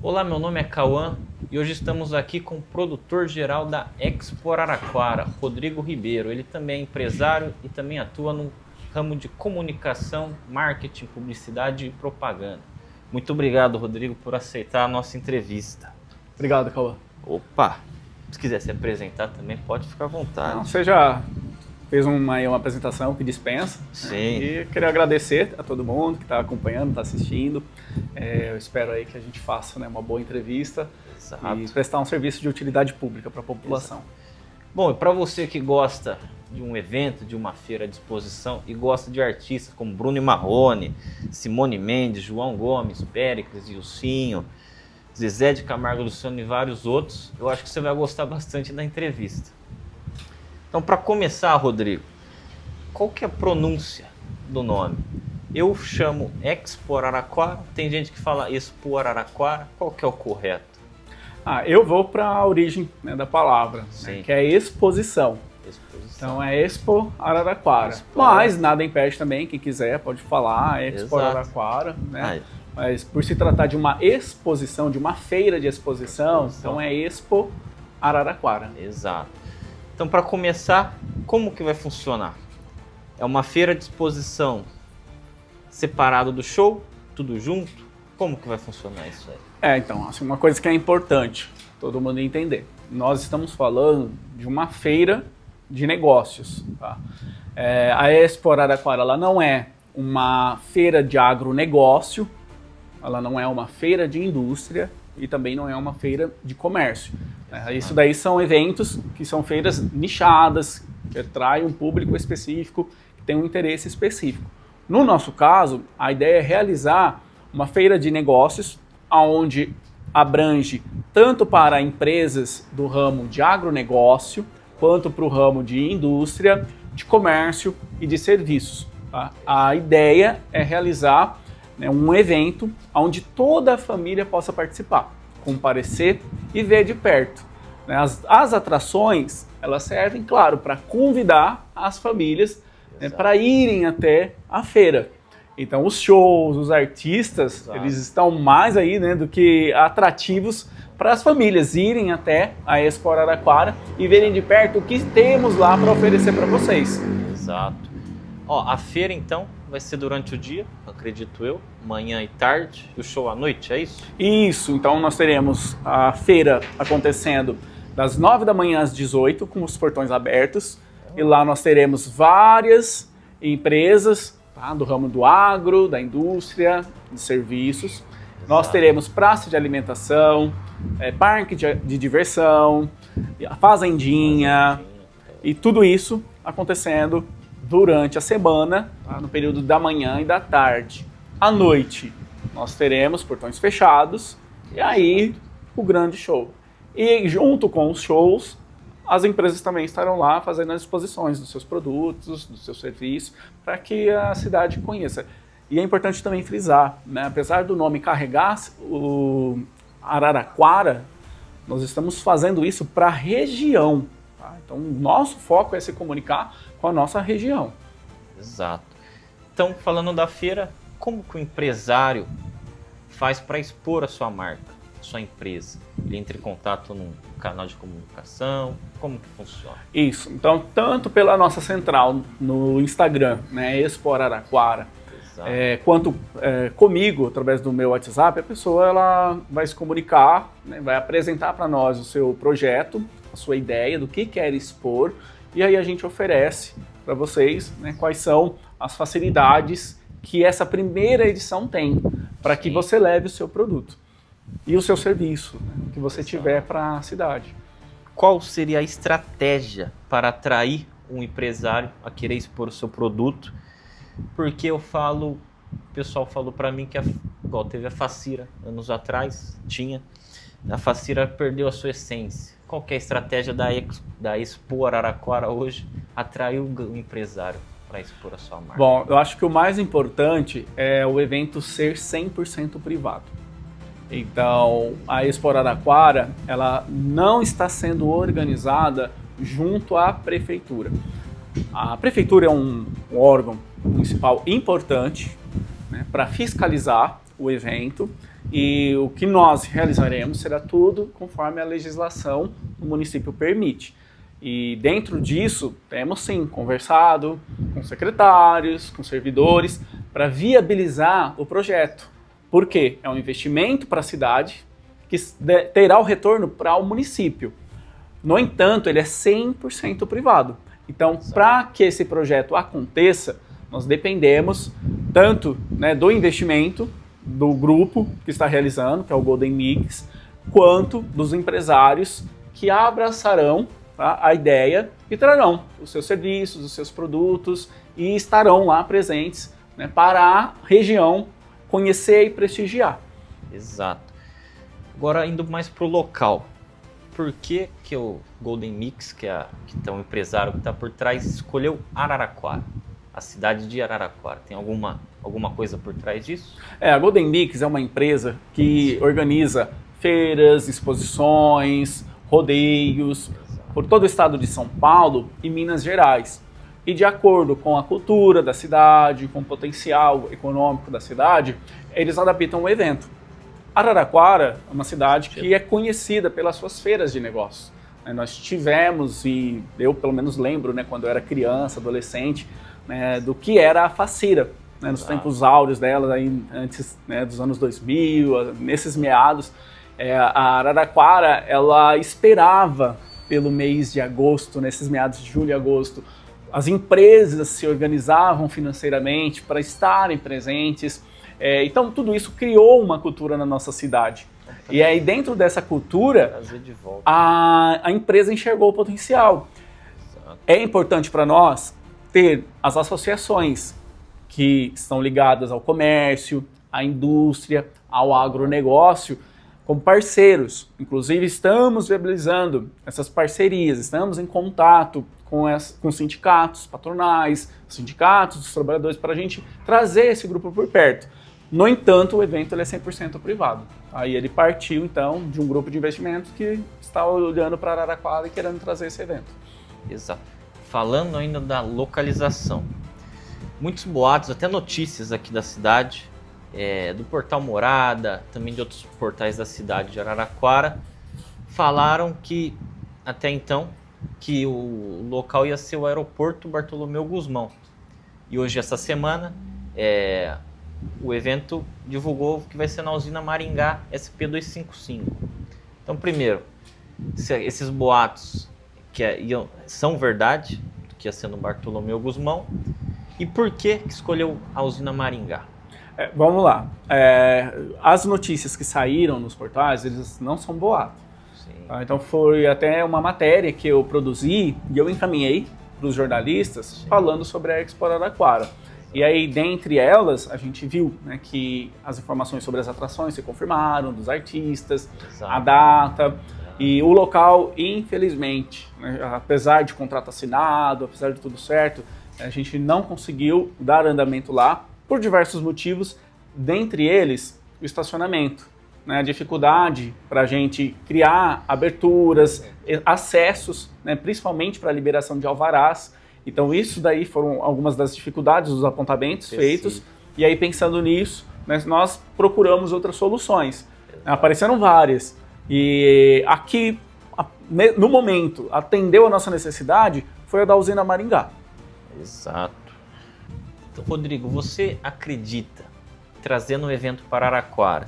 Olá, meu nome é Cauã e hoje estamos aqui com o produtor-geral da Expo Araraquara, Rodrigo Ribeiro. Ele também é empresário e também atua no ramo de comunicação, marketing, publicidade e propaganda. Muito obrigado, Rodrigo, por aceitar a nossa entrevista. Obrigado, Cauã. Opa, se quiser se apresentar também, pode ficar à vontade. Não, você já fez uma apresentação que dispensa. Sim. E queria agradecer a todo mundo que está acompanhando, está assistindo. Eu espero aí que a gente faça, né, uma boa entrevista. Exato. E prestar um serviço de utilidade pública para a população. Exato. Bom, e para você que gosta de um evento, de uma feira de exposição e gosta de artistas como Bruno e Marrone, Simone Mendes, João Gomes, Péricles, Ilcinho, Zezé de Camargo, Luciano e vários outros, eu acho que você vai gostar bastante da entrevista. Então, para começar, Rodrigo, qual que é a pronúncia do nome? Eu chamo Expo Araraquara, tem gente que fala Expo Araraquara, qual que é o correto? Eu vou para a origem, né, da palavra, né, que é exposição. Então é Expo Araraquara. Mas nada impede também, quem quiser pode falar Expo Araraquara, né? Mas por se tratar de uma exposição, de uma feira de exposição, então é Expo Araraquara. Exato. Então, para começar, como que vai funcionar? É uma feira de exposição separado do show, tudo junto? Como que vai funcionar isso aí? Então, assim, uma coisa que é importante todo mundo entender. Nós estamos falando de uma feira de negócios, tá? A Expo Araraquara, ela não é uma feira de agronegócio, ela não é uma feira de indústria e também não é uma feira de comércio. Isso daí são eventos que são feiras nichadas, que atraem um público específico, que tem um interesse específico. No nosso caso, a ideia é realizar uma feira de negócios onde abrange tanto para empresas do ramo de agronegócio, quanto para o ramo de indústria, de comércio e de serviços. Tá? A ideia é realizar, né, um evento onde toda a família possa participar, comparecer e ver de perto. Né? As atrações, elas servem, claro, para convidar as famílias, né, para irem até a feira. Então os shows, os artistas, eles estão mais aí, né, do que atrativos para as famílias irem até a Expo Araraquara e verem de perto o que temos lá para oferecer para vocês. Exato. A feira então vai ser durante o dia, acredito eu, manhã e tarde, e o show à noite, é isso? Isso, então nós teremos a feira acontecendo das 9 da manhã às 18, com os portões abertos, e lá nós teremos várias empresas, tá, do ramo do agro, da indústria, de serviços. Exato. Nós teremos praça de alimentação, parque de diversão, fazendinha, e tudo isso acontecendo durante a semana, tá, no período da manhã e da tarde. À noite, nós teremos portões fechados e aí o grande show. E junto com os shows, as empresas também estarão lá fazendo as exposições dos seus produtos, dos seus serviços, para que a cidade conheça. E é importante também frisar, né, apesar do nome carregar o Araraquara, nós estamos fazendo isso para a região. Tá? Então, o nosso foco é se comunicar com a nossa região. Exato. Então, falando da feira, como que o empresário faz para expor a sua marca, a sua empresa? Ele entra em contato num canal de comunicação? Como que funciona? Isso. Então, tanto pela nossa central no Instagram, né, Expo Araraquara, quanto comigo, através do meu WhatsApp, a pessoa ela vai se comunicar, né, vai apresentar para nós o seu projeto, a sua ideia do que quer expor, e aí a gente oferece para vocês, né, quais são as facilidades que essa primeira edição tem para que você leve o seu produto e o seu serviço, né, que você tiver para a cidade. Qual seria a estratégia para atrair um empresário a querer expor o seu produto? Porque o pessoal falou para mim que igual teve a Facira anos atrás, a Facira perdeu a sua essência. Qual que é a estratégia da Expo Araraquara hoje atrair o empresário para expor a sua marca? Bom, eu acho que o mais importante é o evento ser 100% privado. Então, a Expo Araraquara, ela não está sendo organizada junto à prefeitura. A prefeitura é um órgão municipal importante, né, para fiscalizar o evento e o que nós realizaremos será tudo conforme a legislação do município permite. E dentro disso, temos sim conversado com secretários, com servidores, para viabilizar o projeto. Por quê? É um investimento para a cidade que terá o retorno para o município. No entanto, ele é 100% privado. Então, para que esse projeto aconteça, nós dependemos tanto, né, do investimento do grupo que está realizando, que é o Golden Mix, quanto dos empresários que abraçarão, tá, a ideia e trarão os seus serviços, os seus produtos e estarão lá presentes, né, para a região conhecer e prestigiar. Exato. Agora, indo mais para o local, por que o Golden Mix, que é o empresário que está por trás, escolheu Araraquara, a cidade de Araraquara? Tem alguma coisa por trás disso? A Golden Mix é uma empresa que organiza feiras, exposições, rodeios por todo o estado de São Paulo e Minas Gerais. E de acordo com a cultura da cidade, com o potencial econômico da cidade, eles adaptam o evento. Araraquara é uma cidade que é conhecida pelas suas feiras de negócios. Nós tivemos, e eu pelo menos lembro, né, quando eu era criança, adolescente, né, do que era a Facira, né, nos tempos áureos dela, aí, antes, né, dos anos 2000, nesses meados. A Araraquara, ela esperava pelo mês de agosto, nesses meados de julho e agosto. As empresas se organizavam financeiramente para estarem presentes. Então, tudo isso criou uma cultura na nossa cidade. E aí, dentro dessa cultura, a empresa enxergou o potencial. É importante para nós ter as associações que estão ligadas ao comércio, à indústria, ao agronegócio, como parceiros. Inclusive, estamos viabilizando essas parcerias, estamos em contato com sindicatos patronais, sindicatos dos trabalhadores, para a gente trazer esse grupo por perto. No entanto, o evento ele é 100% privado. Aí ele partiu, então, de um grupo de investimentos que está olhando para Araraquara e querendo trazer esse evento. Exato. Falando ainda da localização, muitos boatos, até notícias aqui da cidade, do portal Morada, também de outros portais da cidade de Araraquara, falaram que, até então, que o local ia ser o aeroporto Bartolomeu Gusmão. E hoje, essa semana, o evento divulgou que vai ser na usina Maringá SP255. Então, primeiro, esses boatos são verdade, que ia ser no Bartolomeu Gusmão, e por que escolheu a usina Maringá? Vamos lá. As notícias que saíram nos portais, eles não são boatos. Tá? Então, foi até uma matéria que eu produzi e eu encaminhei para os jornalistas falando sobre a Expo Araraquara. E aí, dentre elas, a gente viu, né, que as informações sobre as atrações se confirmaram, dos artistas, a data e o local, infelizmente, né, apesar de contrato assinado, apesar de tudo certo, a gente não conseguiu dar andamento lá por diversos motivos, dentre eles o estacionamento, né, a dificuldade para a gente criar aberturas, acessos, né, principalmente para a liberação de alvarás. Então isso daí foram algumas das dificuldades dos apontamentos feitos, e aí pensando nisso, né, nós procuramos outras soluções. Apareceram várias, e aqui, no momento, atendeu a nossa necessidade, foi a da usina Maringá. Exato. Então, Rodrigo, você acredita, trazendo um evento para Araraquara,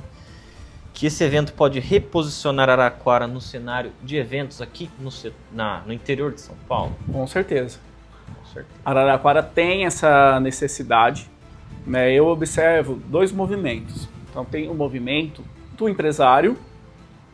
que esse evento pode reposicionar Araraquara no cenário de eventos aqui no interior de São Paulo? Com certeza. Araraquara tem essa necessidade, né? Eu observo dois movimentos. Então tem o movimento do empresário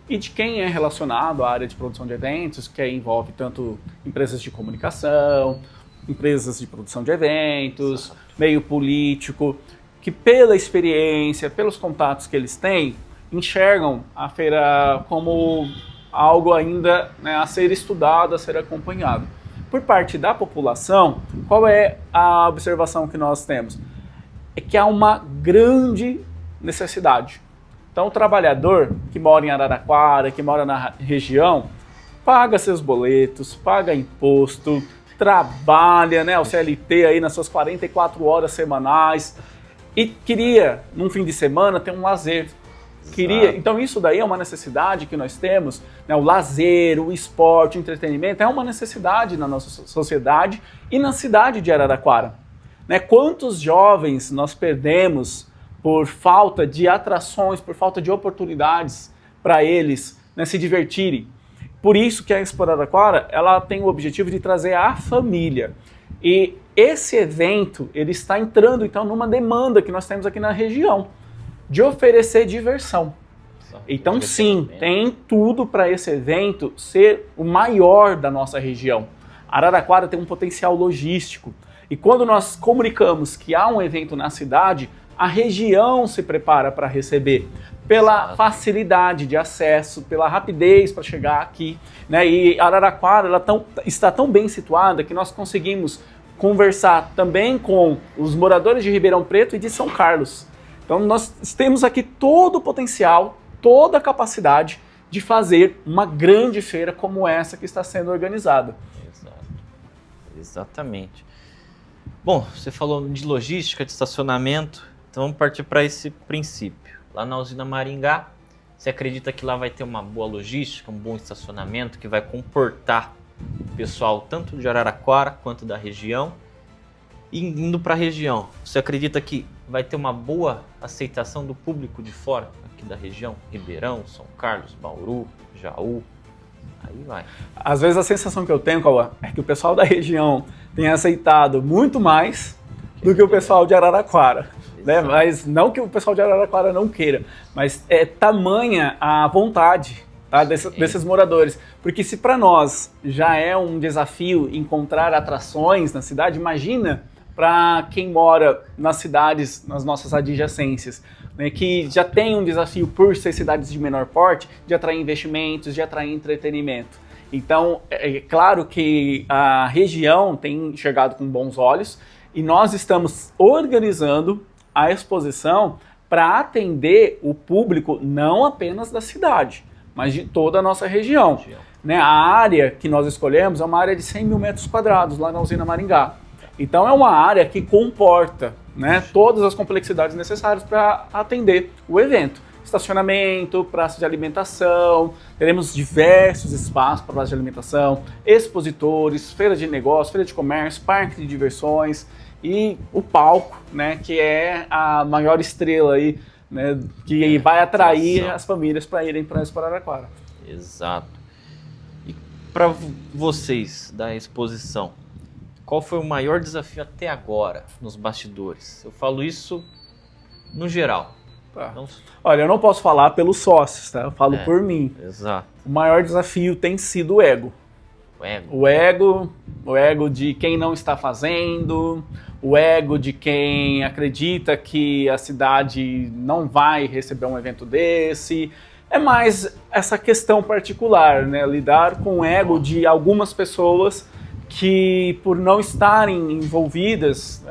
e de quem é relacionado à área de produção de eventos, que envolve tanto empresas de comunicação, empresas de produção de eventos, meio político, que pela experiência, pelos contatos que eles têm, enxergam a feira como algo ainda, né, a ser estudado, a ser acompanhado. Por parte da população, qual é a observação que nós temos? É que há uma grande necessidade. Então, o trabalhador que mora em Araraquara, que mora na região, paga seus boletos, paga imposto, trabalha, né, o CLT aí nas suas 44 horas semanais e queria, num fim de semana, ter um lazer. Então isso daí é uma necessidade que nós temos, né? O lazer, o esporte, o entretenimento é uma necessidade na nossa sociedade e na cidade de Araraquara. Né? Quantos jovens nós perdemos por falta de atrações, por falta de oportunidades para eles, né, se divertirem? Por isso que a Expo Araraquara, ela tem o objetivo de trazer a família. E esse evento, ele está entrando então numa demanda que nós temos aqui na região, de oferecer diversão. Então sim, tem tudo para esse evento ser o maior da nossa região. Araraquara tem um potencial logístico. E quando nós comunicamos que há um evento na cidade, a região se prepara para receber, pela facilidade de acesso, pela rapidez para chegar aqui, né? E Araraquara ela está tão bem situada que nós conseguimos conversar também com os moradores de Ribeirão Preto e de São Carlos. Então nós temos aqui todo o potencial, toda a capacidade de fazer uma grande feira como essa que está sendo organizada. Exato. Exatamente. Bom, você falou de logística, de estacionamento, então vamos partir para esse princípio. Lá na usina Maringá, você acredita que lá vai ter uma boa logística, um bom estacionamento que vai comportar o pessoal tanto de Araraquara quanto da região? E indo para a região, você acredita que vai ter uma boa aceitação do público de fora, aqui da região? Ribeirão, São Carlos, Bauru, Jaú, aí vai. Às vezes a sensação que eu tenho, Cauã, é que o pessoal da região tem aceitado muito mais do que o pessoal de Araraquara. Né? Mas não que o pessoal de Araraquara não queira, mas é tamanha a vontade, tá, desses moradores. Porque se para nós já é um desafio encontrar atrações na cidade, imagina para quem mora nas cidades, nas nossas adjacências, né, que já tem um desafio por ser cidades de menor porte, de atrair investimentos, de atrair entretenimento. Então, é claro que a região tem enxergado com bons olhos e nós estamos organizando a exposição para atender o público não apenas da cidade, mas de toda a nossa região. Né? A área que nós escolhemos é uma área de 100 mil metros quadrados lá na usina Maringá. Então é uma área que comporta, né, todas as complexidades necessárias para atender o evento. Estacionamento, praça de alimentação, teremos diversos espaços para praça de alimentação, expositores, feira de negócios, feira de comércio, parque de diversões e o palco, né, que é a maior estrela aí, né, que vai atrair as famílias para irem para a Expo Araraquara. Exato. E para vocês da exposição, qual foi o maior desafio até agora nos bastidores? Eu falo isso no geral. Tá. Olha, eu não posso falar pelos sócios, tá? Eu falo por mim. Exato. O maior desafio tem sido o ego. O ego de quem não está fazendo, o ego de quem acredita que a cidade não vai receber um evento desse. É mais essa questão particular, né? Lidar com o ego de algumas pessoas que, por não estarem envolvidas,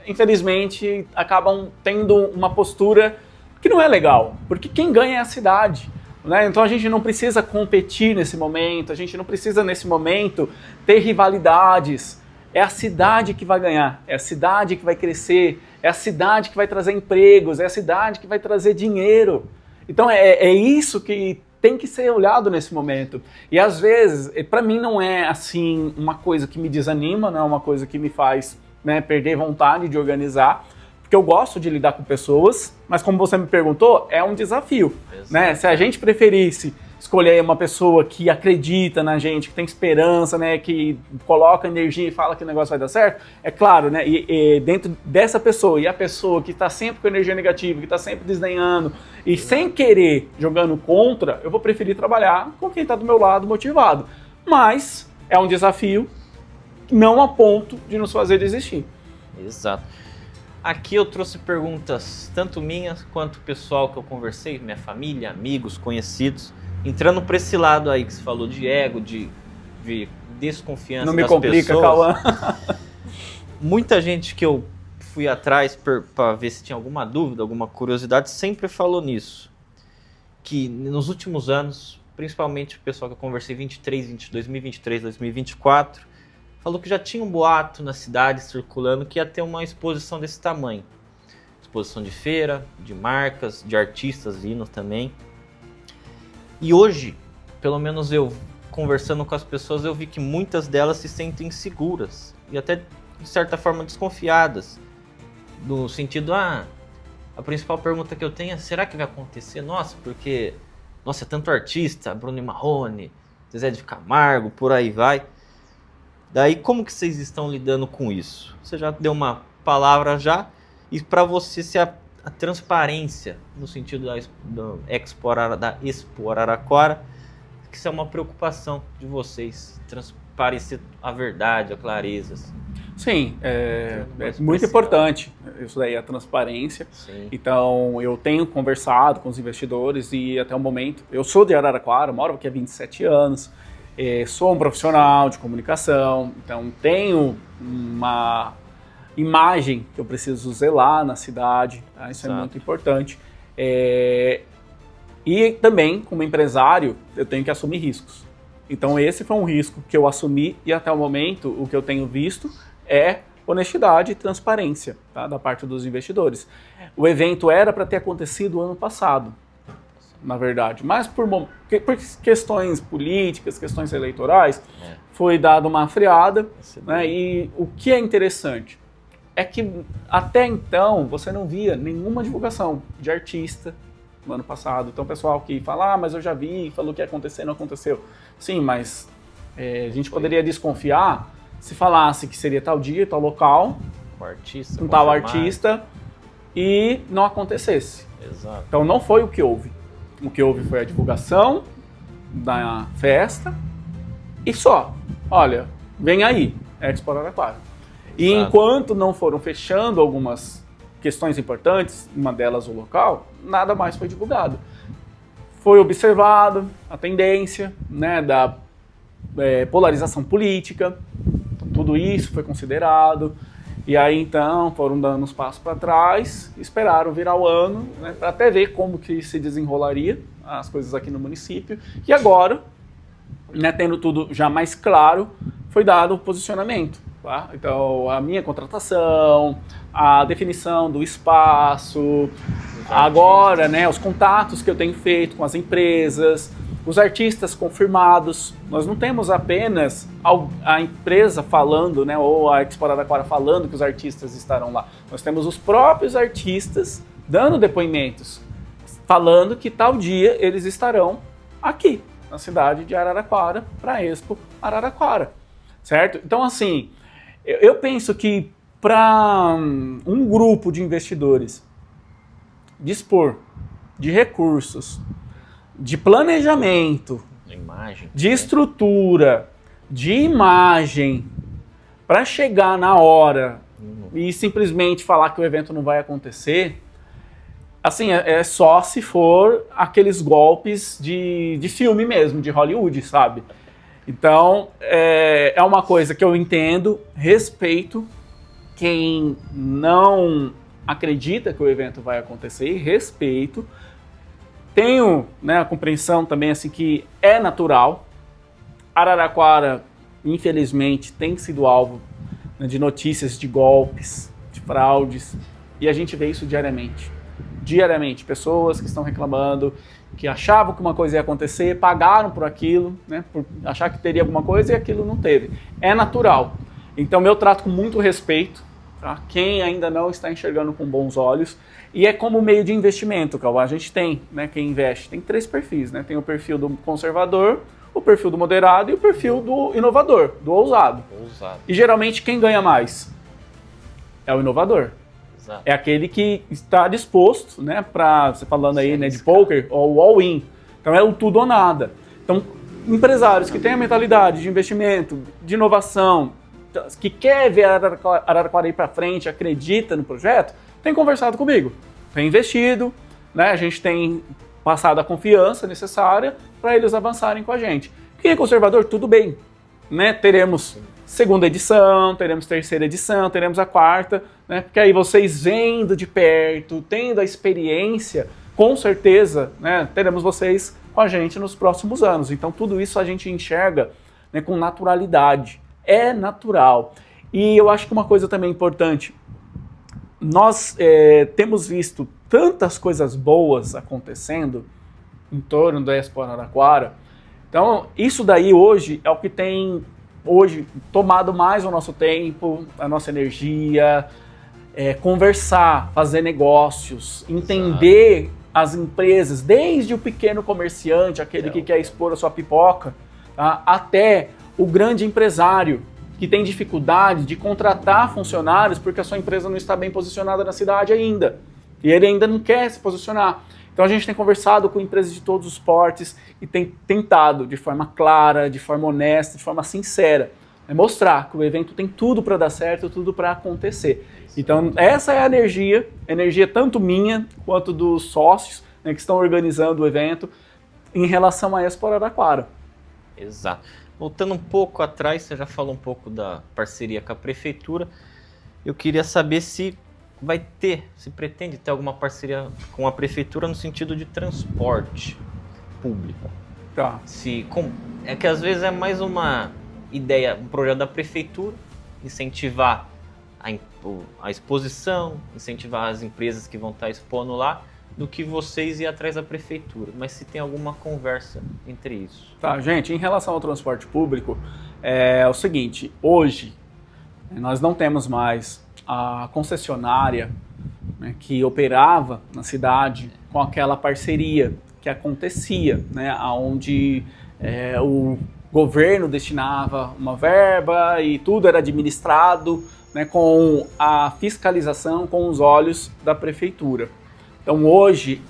infelizmente, acabam tendo uma postura que não é legal, porque quem ganha é a cidade. Né? Então a gente não precisa competir nesse momento, a gente não precisa nesse momento ter rivalidades. É a cidade que vai ganhar, é a cidade que vai crescer, é a cidade que vai trazer empregos, é a cidade que vai trazer dinheiro. Então é isso que tem que ser olhado nesse momento. E às vezes, para mim não é assim uma coisa que me desanima, não é uma coisa que me faz, né, perder vontade de organizar, porque eu gosto de lidar com pessoas, mas como você me perguntou, é um desafio. Né? Se a gente preferisse escolher uma pessoa que acredita na gente, que tem esperança, né, que coloca energia e fala que o negócio vai dar certo, é claro, né, e dentro dessa pessoa e a pessoa que está sempre com energia negativa, que está sempre desdenhando e sem querer jogando contra, eu vou preferir trabalhar com quem está do meu lado motivado. Mas é um desafio não a ponto de nos fazer desistir. Exato. Aqui eu trouxe perguntas tanto minhas quanto pessoal que eu conversei, minha família, amigos, conhecidos, entrando para esse lado aí que você falou de ego, de desconfiança das pessoas. Não me complica, Cauã. Muita gente que eu fui atrás para ver se tinha alguma dúvida, alguma curiosidade, sempre falou nisso. Que nos últimos anos, principalmente o pessoal que eu conversei 2023, 2024, falou que já tinha um boato na cidade circulando que ia ter uma exposição desse tamanho. exposição de feira, de marcas, de artistas vindo também. E hoje, pelo menos eu conversando com as pessoas, eu vi que muitas delas se sentem inseguras e até de certa forma desconfiadas, no sentido, a principal pergunta que eu tenho é, será que vai acontecer? Nossa, porque é tanto artista, Bruno e Marrone, Zezé de Camargo, por aí vai. Daí, como que vocês estão lidando com isso? Você já deu uma palavra já, e para você, se a transparência, no sentido da Expo Araraquara, que isso é uma preocupação de vocês, transparecer a verdade, a clareza. Sim, é muito importante isso daí, a transparência. Sim. Então, eu tenho conversado com os investidores e até o momento, eu sou de Araraquara, moro aqui há 27 anos, sou um profissional de comunicação, então tenho uma imagem que eu preciso zelar na cidade, tá? Isso é muito importante. E também, como empresário, eu tenho que assumir riscos. Então esse foi um risco que eu assumi e até o momento o que eu tenho visto é honestidade e transparência, tá, da parte dos investidores. O evento era para ter acontecido ano passado, na verdade, mas por questões políticas, questões eleitorais, foi dada uma freada, né, e o que é interessante é que até então você não via nenhuma divulgação de artista no ano passado. Então o pessoal que fala, mas eu já vi, falou que ia acontecer, não aconteceu. Sim, mas a gente poderia desconfiar se falasse que seria tal dia, tal local, artista, um tal artista, e não acontecesse. Exato. Então não foi o que houve. O que houve foi a divulgação da festa e só. Olha, vem aí, Expo Araraquara. E enquanto não foram fechando algumas questões importantes, uma delas o local, nada mais foi divulgado. Foi observado a tendência, né, da polarização política, tudo isso foi considerado, e aí então foram dando uns passos para trás, esperaram virar o ano, né, para até ver como que se desenrolaria as coisas aqui no município, e agora, né, tendo tudo já mais claro, foi dado o posicionamento. Tá? Então, a minha contratação, a definição do espaço, agora, né, os contatos que eu tenho feito com as empresas, os artistas confirmados. Nós não temos apenas a empresa falando, né, ou a Expo Araraquara falando que os artistas estarão lá. Nós temos os próprios artistas dando depoimentos, falando que tal dia eles estarão aqui, na cidade de Araraquara, para a Expo Araraquara. Certo? Então, assim, eu penso que para um grupo de investidores dispor de recursos, de planejamento, de estrutura, de imagem, para chegar na hora e simplesmente falar que o evento não vai acontecer, assim, é só se for aqueles golpes de filme mesmo, de Hollywood, sabe? Então, é uma coisa que eu entendo, respeito quem não acredita que o evento vai acontecer, respeito. Tenho, né, a compreensão também assim, que é natural. Araraquara, infelizmente, tem sido alvo, né, de notícias de golpes, de fraudes, e a gente vê isso diariamente. Diariamente, pessoas que estão reclamando, que achavam que uma coisa ia acontecer, pagaram por aquilo, né, por achar que teria alguma coisa e aquilo não teve. É natural. Então eu trato com muito respeito, tá? Quem ainda não está enxergando com bons olhos, e é como meio de investimento, Cauã. A gente tem, né, quem investe, tem 3 perfis, né? Tem o perfil do conservador, o perfil do moderado e o perfil do inovador, do ousado. E geralmente quem ganha mais é o inovador. Exato. É aquele que está disposto, né, para, você falando aí, né, de poker, ou all-in. Então é o tudo ou nada. Então, empresários que têm a mentalidade de investimento, de inovação, que quer ver a Araraquara ir para frente, acredita no projeto, tem conversado comigo, tem investido, né, a gente tem passado a confiança necessária para eles avançarem com a gente. Quem é conservador, tudo bem, né, teremos segunda edição, teremos terceira edição, teremos a quarta, né? Porque aí vocês vendo de perto, tendo a experiência, com certeza, né, teremos vocês com a gente nos próximos anos. Então tudo isso a gente enxerga, né, com naturalidade. É natural. E eu acho que uma coisa também importante, nós temos visto tantas coisas boas acontecendo em torno da Expo Araraquara. Então, isso daí hoje é o que tem tomado mais o nosso tempo, a nossa energia, conversar, fazer negócios, entender as empresas, desde o pequeno comerciante, aquele que quer expor a sua pipoca, tá? Até o grande empresário que tem dificuldade de contratar funcionários porque a sua empresa não está bem posicionada na cidade ainda. E ele ainda não quer se posicionar. Então a gente tem conversado com empresas de todos os portes e tem tentado, de forma clara, de forma honesta, de forma sincera, mostrar que o evento tem tudo para dar certo, tudo para acontecer. Então essa é a energia tanto minha quanto dos sócios, né, que estão organizando o evento em relação à Expo Araraquara. Exato. Voltando um pouco atrás, você já falou um pouco da parceria com a prefeitura. Eu queria saber se pretende ter alguma parceria com a prefeitura no sentido de transporte público. Tá. É que às vezes é mais uma ideia, um projeto da prefeitura, incentivar a exposição, incentivar as empresas que vão estar expondo lá, do que vocês ir atrás da prefeitura. Mas se tem alguma conversa entre isso. Tá, gente, em relação ao transporte público, é o seguinte, hoje nós não temos mais a concessionária, né, que operava na cidade com aquela parceria que acontecia, né, onde o governo destinava uma verba e tudo era administrado, né, com a fiscalização com os olhos da prefeitura. Então hoje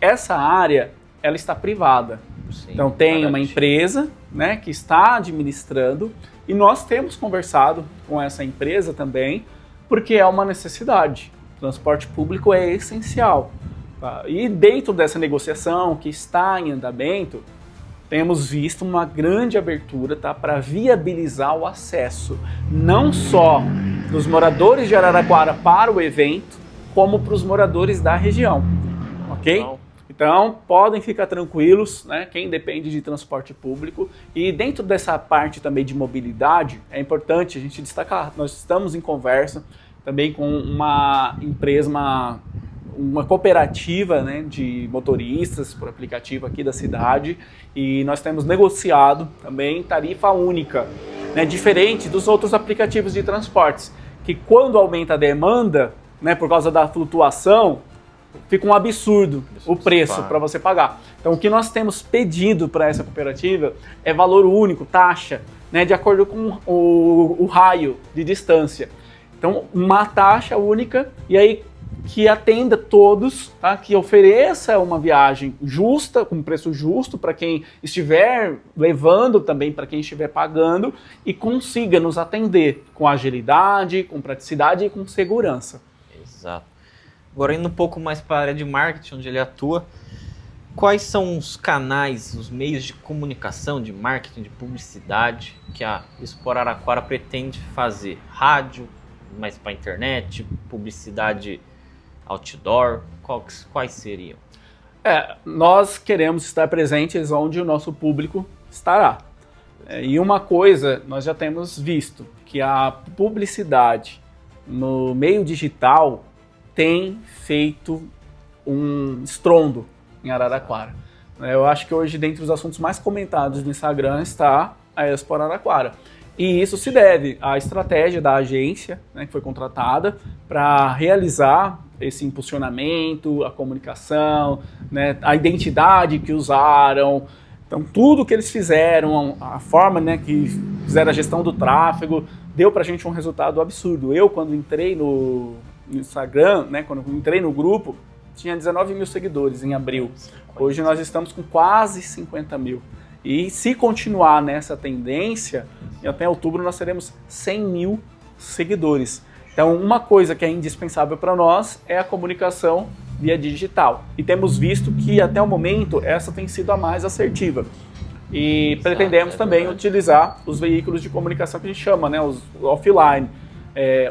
essa área ela está privada. Sim, então tem uma empresa, né, que está administrando e nós temos conversado com essa empresa também, porque é uma necessidade. O transporte público é essencial. Tá? E dentro dessa negociação que está em andamento, temos visto uma grande abertura, tá, para viabilizar o acesso, não só dos moradores de Araraquara para o evento, como para os moradores da região, ok? Então, podem ficar tranquilos, né, quem depende de transporte público. E dentro dessa parte também de mobilidade, é importante a gente destacar, nós estamos em conversa também com uma empresa, uma cooperativa, né, de motoristas por aplicativo aqui da cidade, e nós temos negociado também tarifa única, né, diferente dos outros aplicativos de transportes, que quando aumenta a demanda, né, por causa da flutuação, fica um absurdo o preço para você pagar. Então o que nós temos pedido para essa cooperativa é valor único, taxa, né, de acordo com o raio de distância. Então uma taxa única e aí que atenda todos, tá? Que ofereça uma viagem justa, com preço justo para quem estiver levando, também para quem estiver pagando, e consiga nos atender com agilidade, com praticidade e com segurança. Exato. Agora indo um pouco mais para a área de marketing, onde ele atua, quais são os canais, os meios de comunicação, de marketing, de publicidade que a Expo Araraquara pretende fazer? Rádio, mais para a internet, publicidade outdoor, quais seriam? Nós queremos estar presentes onde o nosso público estará. E uma coisa nós já temos visto, que a publicidade no meio digital tem feito um estrondo em Araraquara. Eu acho que hoje, dentre os assuntos mais comentados no Instagram, está a Expo Araraquara. E isso se deve à estratégia da agência, né, que foi contratada para realizar esse impulsionamento, a comunicação, né, a identidade que usaram. Então, tudo que eles fizeram, a forma, né, que fizeram a gestão do tráfego, deu para a gente um resultado absurdo. Eu, quando entrei no Instagram, né, quando entrei no grupo, tinha 19 mil seguidores em abril. Hoje nós estamos com quase 50 mil. E se continuar nessa tendência, até outubro nós teremos 100 mil seguidores. Então, uma coisa que é indispensável para nós é a comunicação via digital. E temos visto que, até o momento, essa tem sido a mais assertiva. E pretendemos também utilizar os veículos de comunicação que a gente chama, né, os offline,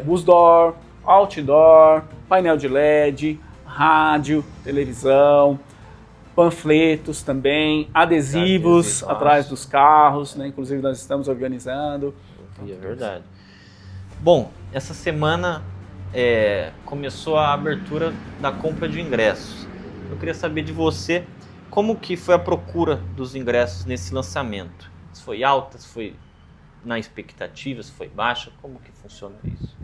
busdoor, outdoor, painel de LED, rádio, televisão, panfletos também, adesivos atrás dos carros, né? Inclusive nós estamos organizando. É verdade. Bom, essa semana começou a abertura da compra de ingressos. Eu queria saber de você como que foi a procura dos ingressos nesse lançamento. Se foi alta, se foi na expectativa, se foi baixa, como que funciona isso?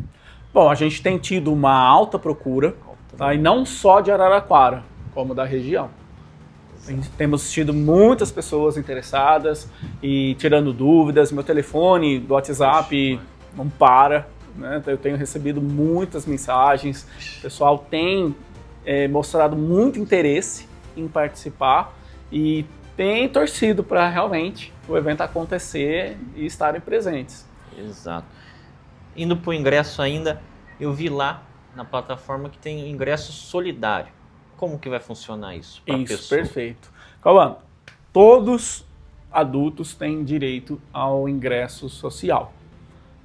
Bom, a gente tem tido uma alta procura, tá? E não só de Araraquara, como da região. Temos tido muitas pessoas interessadas e tirando dúvidas. Meu telefone do WhatsApp não para, né? Eu tenho recebido muitas mensagens. O pessoal tem mostrado muito interesse em participar e tem torcido para realmente o evento acontecer e estarem presentes. Exato. Indo para o ingresso ainda, eu vi lá na plataforma que tem o ingresso solidário. Como que vai funcionar isso para a pessoa? Isso, perfeito. Cauã, todos adultos têm direito ao ingresso social.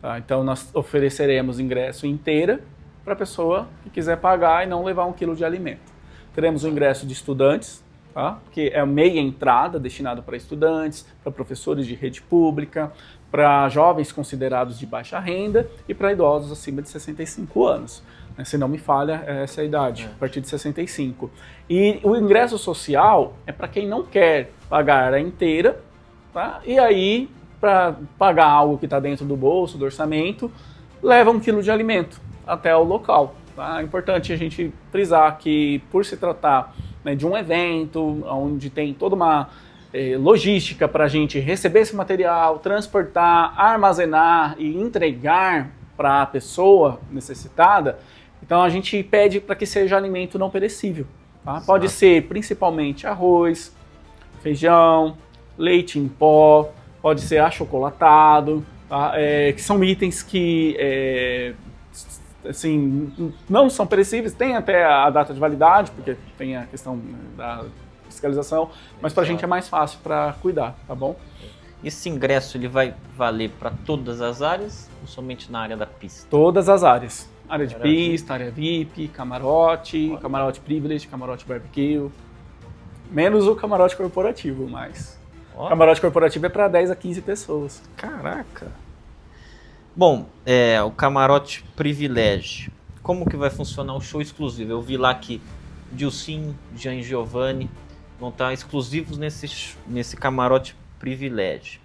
Tá? Então nós ofereceremos ingresso inteira para a pessoa que quiser pagar e não levar 1 quilo de alimento. Teremos o ingresso de estudantes, tá? Que é a meia entrada destinado para estudantes, para professores de rede pública, para jovens considerados de baixa renda e para idosos acima de 65 anos. Se não me falha, essa é a idade, a partir de 65. E o ingresso social é para quem não quer pagar a inteira, tá? E aí, para pagar algo que está dentro do bolso, do orçamento, leva 1 quilo de alimento até o local. Tá? É importante a gente frisar que, por se tratar, né, de um evento onde tem toda uma logística para a gente receber esse material, transportar, armazenar e entregar para a pessoa necessitada, então a gente pede para que seja alimento não perecível. Tá? Pode ser principalmente arroz, feijão, leite em pó, pode ser achocolatado, tá? Que são itens que assim, não são perecíveis, tem até a data de validade, porque tem a questão da fiscalização, mas para a gente é mais fácil para cuidar, tá bom? Esse ingresso ele vai valer para todas as áreas ou somente na área da pista? Todas as áreas. Área de pista, área VIP, camarote, camarote privilege, camarote barbecue. Menos o camarote corporativo, mas... O camarote corporativo é para 10 a 15 pessoas. Caraca! Bom, o camarote privilégio. Como que vai funcionar o show exclusivo? Eu vi lá que Dilcinho, Jean Giovanni vão estar exclusivos nesse camarote privilégio.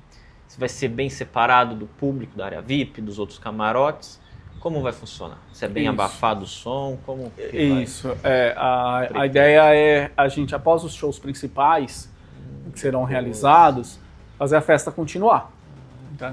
Você vai ser bem separado do público, da área VIP, dos outros camarotes? Como vai funcionar? Se é bem abafado o som? Como que Isso. A ideia é a gente, após os shows principais que serão realizados, fazer a festa continuar.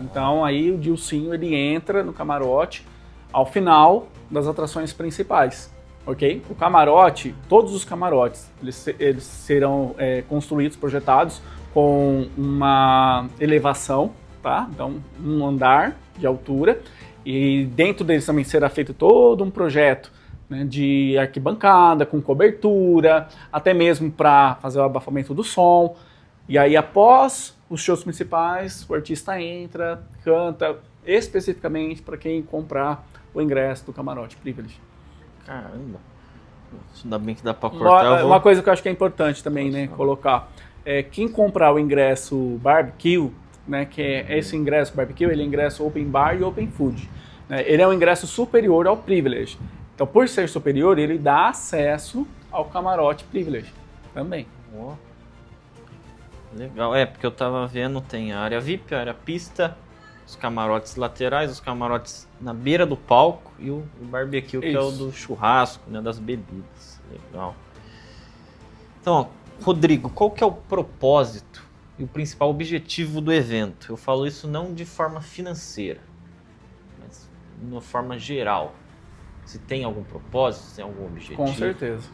Então aí o Dilcinho ele entra no camarote ao final das atrações principais. Ok? O camarote, todos os camarotes, eles serão construídos, projetados com uma elevação, tá? Então, um andar de altura, e dentro deles também será feito todo um projeto, né, de arquibancada, com cobertura, até mesmo para fazer o abafamento do som. E aí, após os shows principais, o artista entra, canta especificamente para quem comprar o ingresso do camarote privilege. Caramba, ainda bem que dá para cortar. Uma coisa que eu acho que é importante também, né, colocar, quem comprar o ingresso barbecue, né, que é esse ingresso barbecue, ele é ingresso open bar e open food, né, ele é um ingresso superior ao privilege. Então, por ser superior, ele dá acesso ao camarote privilege também. Oh. Legal, porque eu tava vendo, tem a área VIP, a área pista, os camarotes laterais, os camarotes na beira do palco e o barbecue, que é o do churrasco, né, das bebidas. Legal. Então, Rodrigo, qual que é o propósito e o principal objetivo do evento? Eu falo isso não de forma financeira, mas de uma forma geral. Se tem algum propósito, se tem algum objetivo? Com certeza.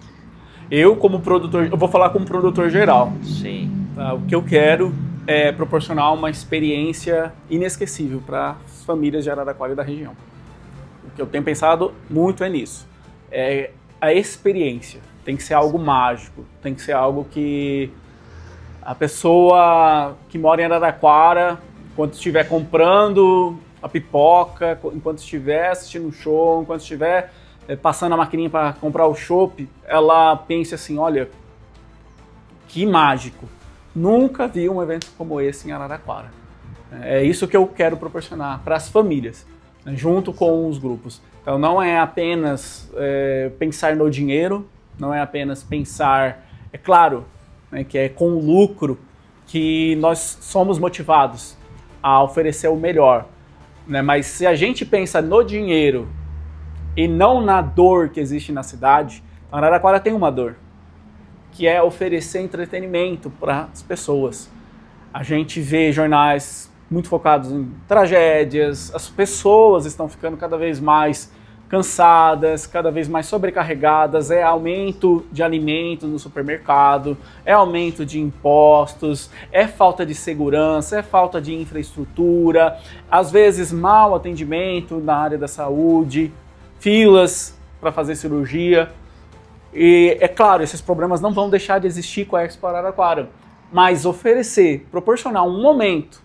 Eu, como produtor, eu vou falar como produtor geral. Sim. Tá? O que eu quero é proporcionar uma experiência inesquecível para as famílias de Araraquara e da região. O que eu tenho pensado muito é nisso. A experiência tem que ser algo mágico, tem que ser algo que a pessoa que mora em Araraquara, enquanto estiver comprando a pipoca, enquanto estiver assistindo um show, enquanto estiver passando a maquininha para comprar o chopp, ela pense assim, olha, que mágico. Nunca vi um evento como esse em Araraquara. É isso que eu quero proporcionar para as famílias. né, junto com os grupos. Então não é apenas pensar no dinheiro, não é apenas pensar, é claro, né, que é com o lucro que nós somos motivados a oferecer o melhor, né? Mas se a gente pensa no dinheiro e não na dor que existe na cidade, Araraquara tem uma dor, que é oferecer entretenimento para as pessoas. A gente vê jornais muito focados em tragédias, as pessoas estão ficando cada vez mais cansadas, cada vez mais sobrecarregadas, é aumento de alimentos no supermercado, é aumento de impostos, é falta de segurança, é falta de infraestrutura, às vezes mau atendimento na área da saúde, filas para fazer cirurgia. E é claro, esses problemas não vão deixar de existir com a Expo Araraquara, mas oferecer, proporcionar um momento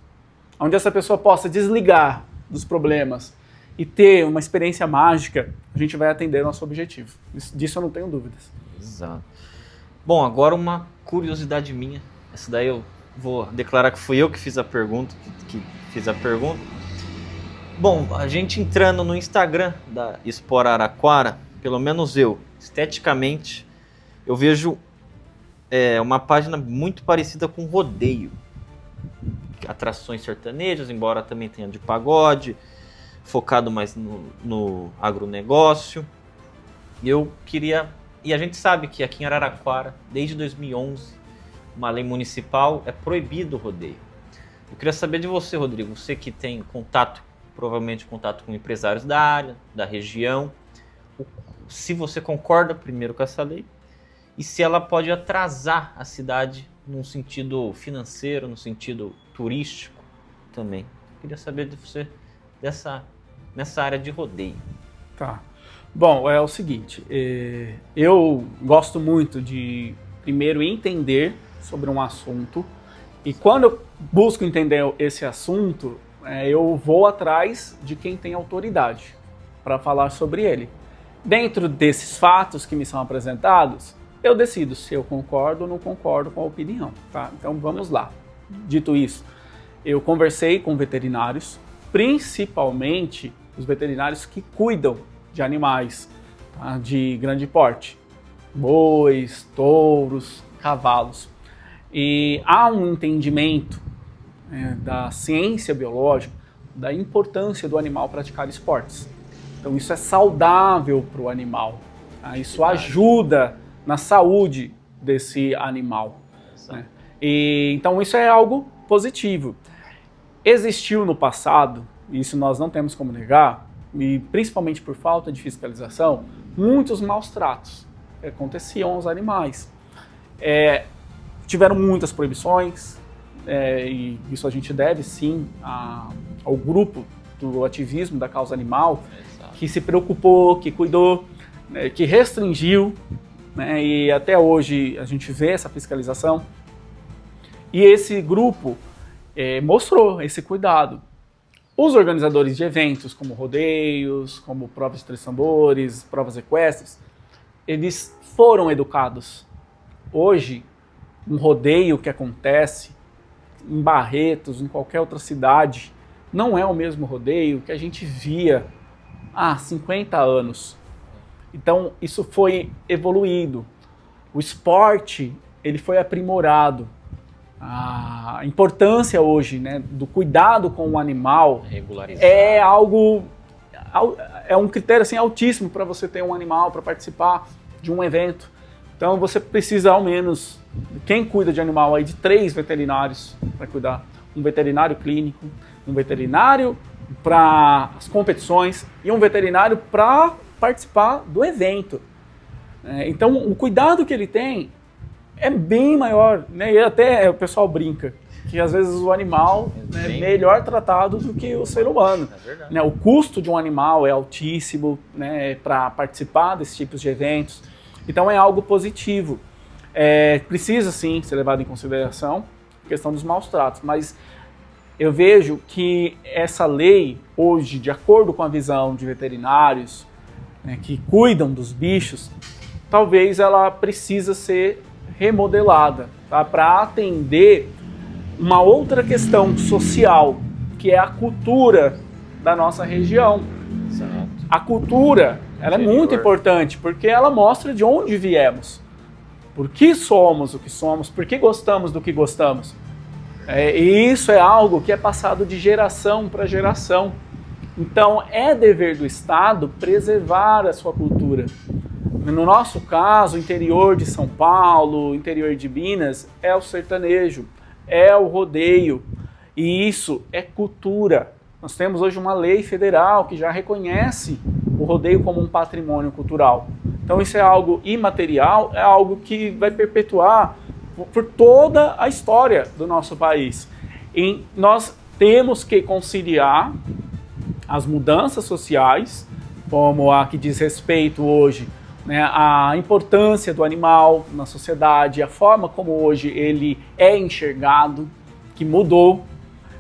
onde essa pessoa possa desligar dos problemas e ter uma experiência mágica, a gente vai atender nosso objetivo. Disso eu não tenho dúvidas. Exato. Bom, agora uma curiosidade minha. Essa daí eu vou declarar que fui eu que fiz a pergunta. Bom, a gente entrando no Instagram da Expo Araraquara, pelo menos eu, esteticamente, eu vejo uma página muito parecida com rodeio. Atrações sertanejas, embora também tenha de pagode, focado mais no agronegócio. E a gente sabe que aqui em Araraquara, desde 2011, uma lei municipal é proibido o rodeio. Eu queria saber de você, Rodrigo, você que tem provavelmente contato com empresários da área, da região, se você concorda primeiro com essa lei e se ela pode atrasar a cidade num sentido financeiro, no sentido turístico também. Eu queria saber de você nessa área de rodeio. Tá. Bom, é o seguinte, eu gosto muito de primeiro entender sobre um assunto e quando eu busco entender esse assunto, eu vou atrás de quem tem autoridade para falar sobre ele. Dentro desses fatos que me são apresentados, eu decido se eu concordo ou não concordo com a opinião, tá? Então vamos lá. Dito isso, eu conversei com veterinários, principalmente os veterinários que cuidam de animais, tá, de grande porte, bois, touros, cavalos. E há um entendimento da ciência biológica da importância do animal praticar esportes. Então isso é saudável para o animal, tá? Isso ajuda na saúde desse animal, né? E, então isso é algo positivo. Existiu no passado, isso nós não temos como negar, e principalmente por falta de fiscalização, muitos maus tratos aconteciam aos animais. Tiveram muitas proibições, e isso a gente deve sim ao grupo do ativismo da causa animal, que se preocupou, que cuidou, né, que restringiu, né, e até hoje a gente vê essa fiscalização. E esse grupo mostrou esse cuidado. Os organizadores de eventos, como rodeios, como provas de três tambores, provas equestres, eles foram educados. Hoje, um rodeio que acontece em Barretos, em qualquer outra cidade, não é o mesmo rodeio que a gente via há 50 anos. Então, isso foi evoluído. O esporte, ele foi aprimorado. A importância hoje, né, do cuidado com o animal é um critério assim, altíssimo para você ter um animal, para participar de um evento. Então você precisa ao menos, quem cuida de animal aí, de 3 veterinários para cuidar. Um veterinário clínico, um veterinário para as competições e um veterinário para participar do evento. Então o cuidado que ele tem é bem maior, né? E até o pessoal brinca que às vezes o animal é melhor tratado do que o ser humano. Né? O custo de um animal é altíssimo, né, para participar desses tipos de eventos. Então é algo positivo. Precisa sim ser levado em consideração a questão dos maus tratos, mas eu vejo que essa lei hoje, de acordo com a visão de veterinários, né, que cuidam dos bichos, talvez ela precisa ser remodelada, tá? Para atender uma outra questão social, que é a cultura da nossa região. Exato. A cultura, ela é muito importante, porque ela mostra de onde viemos. Por que somos o que somos, por que gostamos do que gostamos. E isso é algo que é passado de geração para geração. Então, é dever do Estado preservar a sua cultura. No nosso caso, o interior de São Paulo, o interior de Minas, é o sertanejo, é o rodeio. E isso é cultura. Nós temos hoje uma lei federal que já reconhece o rodeio como um patrimônio cultural. Então isso é algo imaterial, é algo que vai perpetuar por toda a história do nosso país. E nós temos que conciliar as mudanças sociais, como a que diz respeito hoje, né, à importância do animal na sociedade, a forma como hoje ele é enxergado, que mudou.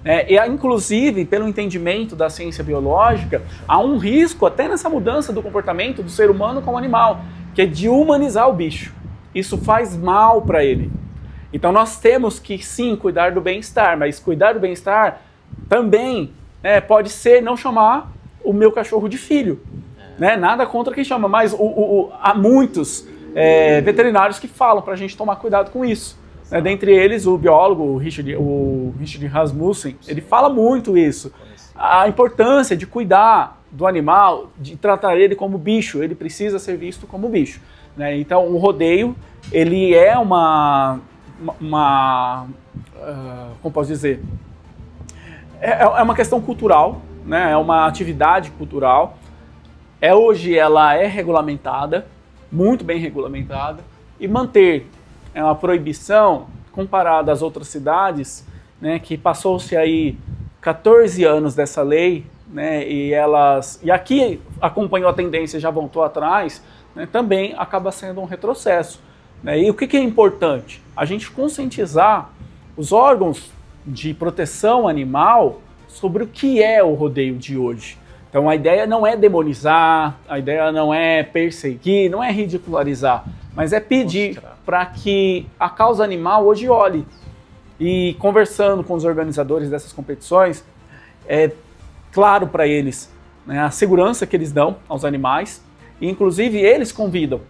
E, inclusive, pelo entendimento da ciência biológica, há um risco até nessa mudança do comportamento do ser humano com o animal, que é de humanizar o bicho. Isso faz mal para ele. Então nós temos que sim cuidar do bem-estar, mas cuidar do bem-estar também pode ser não chamar o meu cachorro de filho. Nada contra quem chama, mas há muitos veterinários que falam para a gente tomar cuidado com isso. Dentre eles, o biólogo, o Richard Rasmussen, ele fala muito isso. A importância de cuidar do animal, de tratar ele como bicho, ele precisa ser visto como bicho. Então, o rodeio, ele é como posso dizer? É uma questão cultural, é uma atividade cultural. Hoje ela é regulamentada, muito bem regulamentada, e manter uma proibição comparada às outras cidades, que passou-se aí 14 anos dessa lei, e aqui acompanhou a tendência, já voltou atrás, também acaba sendo um retrocesso. E o que é importante? A gente conscientizar os órgãos de proteção animal sobre o que é o rodeio de hoje. Então a ideia não é demonizar, a ideia não é perseguir, não é ridicularizar, mas é pedir para que a causa animal hoje olhe. E conversando com os organizadores dessas competições, é claro para eles a segurança que eles dão aos animais, e inclusive eles convidam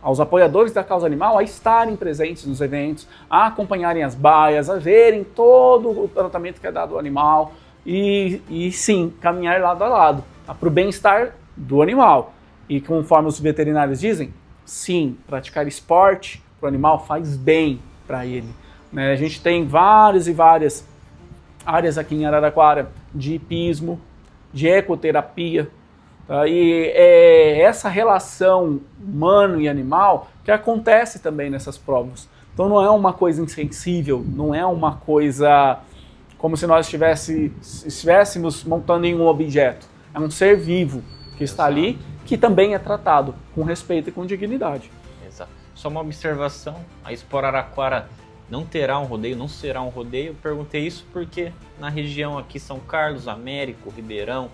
aos apoiadores da causa animal a estarem presentes nos eventos, a acompanharem as baias, a verem todo o tratamento que é dado ao animal, e sim, caminhar lado a lado, para o bem-estar do animal. E conforme os veterinários dizem, sim, praticar esporte para o animal faz bem para ele. A gente tem várias e várias áreas aqui em Araraquara de hipismo, de ecoterapia, tá? E é essa relação humano e animal que acontece também nessas provas. Então não é uma coisa insensível, não é uma coisa como se nós estivéssemos montando em um objeto. É um ser vivo que está ali, que também é tratado com respeito e com dignidade. Exato. Só uma observação, a Expo Araraquara não terá um rodeio, não será um rodeio. Eu perguntei isso porque na região aqui, São Carlos, Américo, Ribeirão,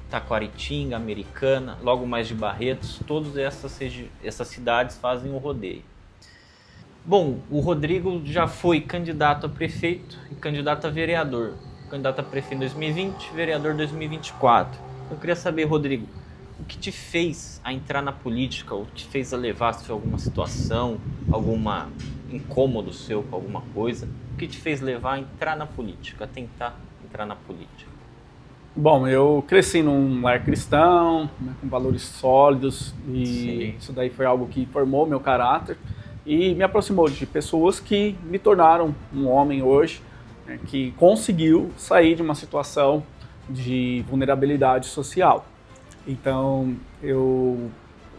Taquaritinga, Americana, logo mais de Barretos, todas essas cidades fazem o rodeio. Bom, o Rodrigo já foi candidato a prefeito e candidato a vereador. Candidato a prefeito em 2020, vereador em 2024. Eu queria saber, Rodrigo, o que te fez a entrar na política, o que te fez a levar se foi alguma situação, algum incômodo seu com alguma coisa, o que te fez levar a entrar na política, a tentar entrar na política? Bom, eu cresci num lar cristão, com valores sólidos, e Sim. Isso daí foi algo que formou meu caráter e me aproximou de pessoas que me tornaram um homem hoje, que conseguiu sair de uma situação de vulnerabilidade social. Então, eu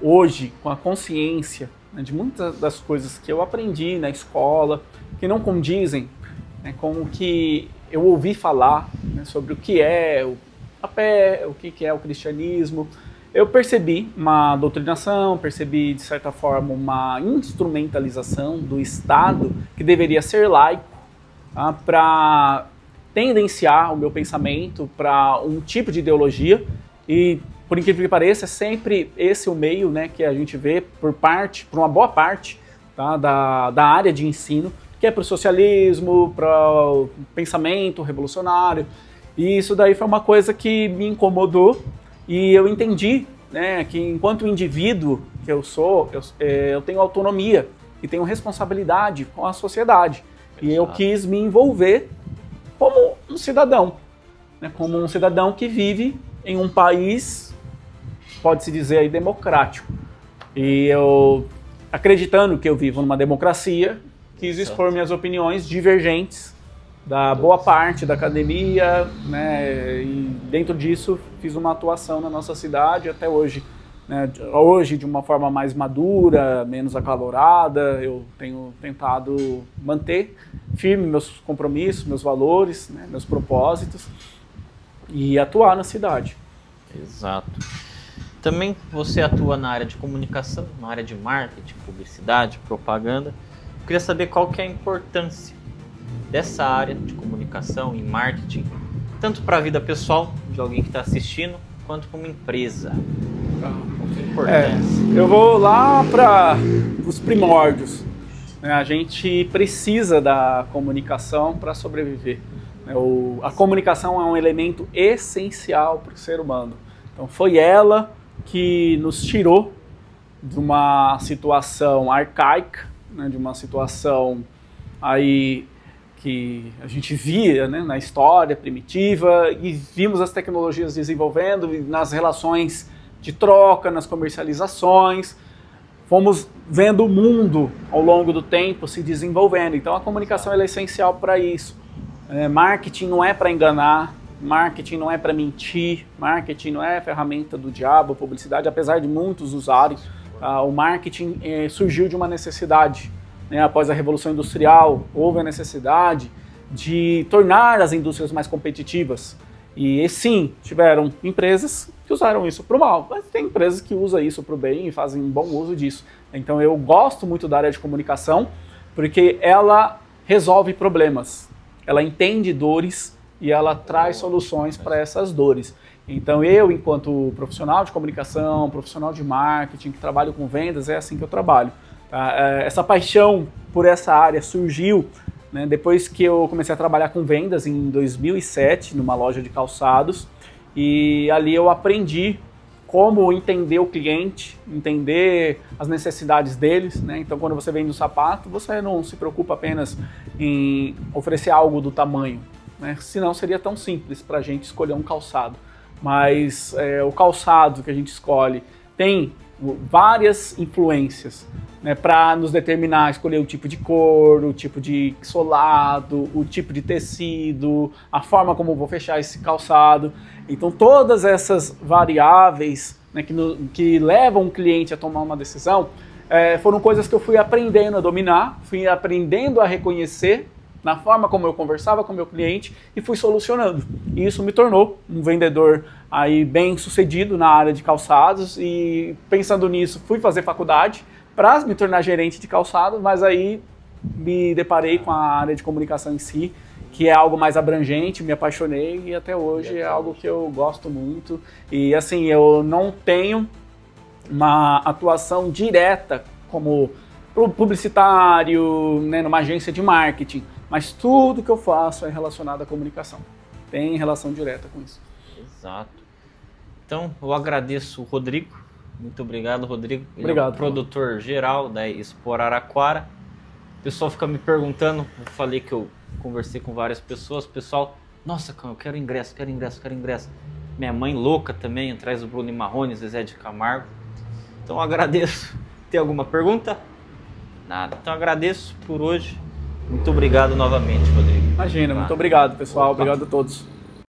hoje, com a consciência de muitas das coisas que eu aprendi na escola, que não condizem com o que eu ouvi falar sobre o que é o que é o cristianismo, eu percebi uma doutrinação, percebi, de certa forma, uma instrumentalização do Estado que deveria ser laico, para tendenciar o meu pensamento para um tipo de ideologia. E, por incrível que pareça, é sempre esse o meio que a gente vê por uma boa parte, tá, da área de ensino, que é para o socialismo, para o pensamento revolucionário. E isso daí foi uma coisa que me incomodou e eu entendi, né, que enquanto indivíduo que eu sou, eu tenho autonomia e tenho responsabilidade com a sociedade. E eu quis me envolver como um cidadão, né, como um cidadão que vive em um país, pode-se dizer aí, democrático. E eu, acreditando que eu vivo numa democracia, quis expor minhas opiniões divergentes da boa parte da academia, né, e dentro disso fiz uma atuação na nossa cidade até hoje. Né, hoje, de uma forma mais madura, menos acalorada, eu tenho tentado manter firme meus compromissos, meus valores, né, meus propósitos e atuar na cidade. Exato. Também você atua na área de comunicação, na área de marketing, publicidade, propaganda. Eu queria saber qual que é a importância dessa área de comunicação e marketing, tanto para a vida pessoal de alguém que está assistindo, quanto para uma empresa. Eu vou lá para os primórdios. Né? A gente precisa da comunicação para sobreviver. Né? A comunicação é um elemento essencial para o ser humano. Então foi ela que nos tirou de uma situação arcaica, né? De uma situação aí que a gente via, né, na história primitiva, e vimos as tecnologias desenvolvendo nas relações de troca, nas comercializações. Fomos vendo o mundo ao longo do tempo se desenvolvendo. Então a comunicação ela é essencial para isso. Marketing não é para enganar, marketing não é para mentir, marketing não é ferramenta do diabo, publicidade, apesar de muitos usarem. O marketing surgiu de uma necessidade. Né, após a Revolução Industrial, houve a necessidade de tornar as indústrias mais competitivas. E sim, tiveram empresas que usaram isso para o mal, mas tem empresas que usam isso para o bem e fazem um bom uso disso. Então eu gosto muito da área de comunicação, porque ela resolve problemas, ela entende dores e ela traz soluções para essas dores. Então eu, enquanto profissional de comunicação, profissional de marketing, que trabalho com vendas, é assim que eu trabalho. Essa paixão por essa área surgiu, né, depois que eu comecei a trabalhar com vendas em 2007, numa loja de calçados, e ali eu aprendi como entender o cliente, entender as necessidades deles. Né? Então quando você vende um sapato, você não se preocupa apenas em oferecer algo do tamanho, né? Senão seria tão simples para a gente escolher um calçado. Mas o calçado que a gente escolhe tem várias influências, né, para nos determinar, escolher o tipo de cor, o tipo de solado, o tipo de tecido, a forma como eu vou fechar esse calçado. Então todas essas variáveis, né, que levam o cliente a tomar uma decisão, foram coisas que eu fui aprendendo a dominar, fui aprendendo a reconhecer na forma como eu conversava com o meu cliente e fui solucionando. E isso me tornou um vendedor aí bem sucedido na área de calçados, e pensando nisso fui fazer faculdade para me tornar gerente de calçado, mas aí me deparei com a área de comunicação em si, que é algo mais abrangente, me apaixonei e até hoje é algo que eu gosto muito. E assim, eu não tenho uma atuação direta como publicitário, né, numa agência de marketing, mas tudo que eu faço é relacionado à comunicação. Tem relação direta com isso. Exato. Então, eu agradeço o Rodrigo. Muito obrigado, Rodrigo. Obrigado. Ele é o produtor geral da Expo Araraquara. O pessoal fica me perguntando, eu falei que eu conversei com várias pessoas, o pessoal, nossa, eu quero ingresso, quero ingresso, quero ingresso. Minha mãe louca também, atrás do Bruno Marrone, Zezé de Camargo. Então, eu agradeço. Tem alguma pergunta? Nada. Então, eu agradeço por hoje. Muito obrigado novamente, Rodrigo. Imagina, muito obrigado, pessoal. Obrigado a todos.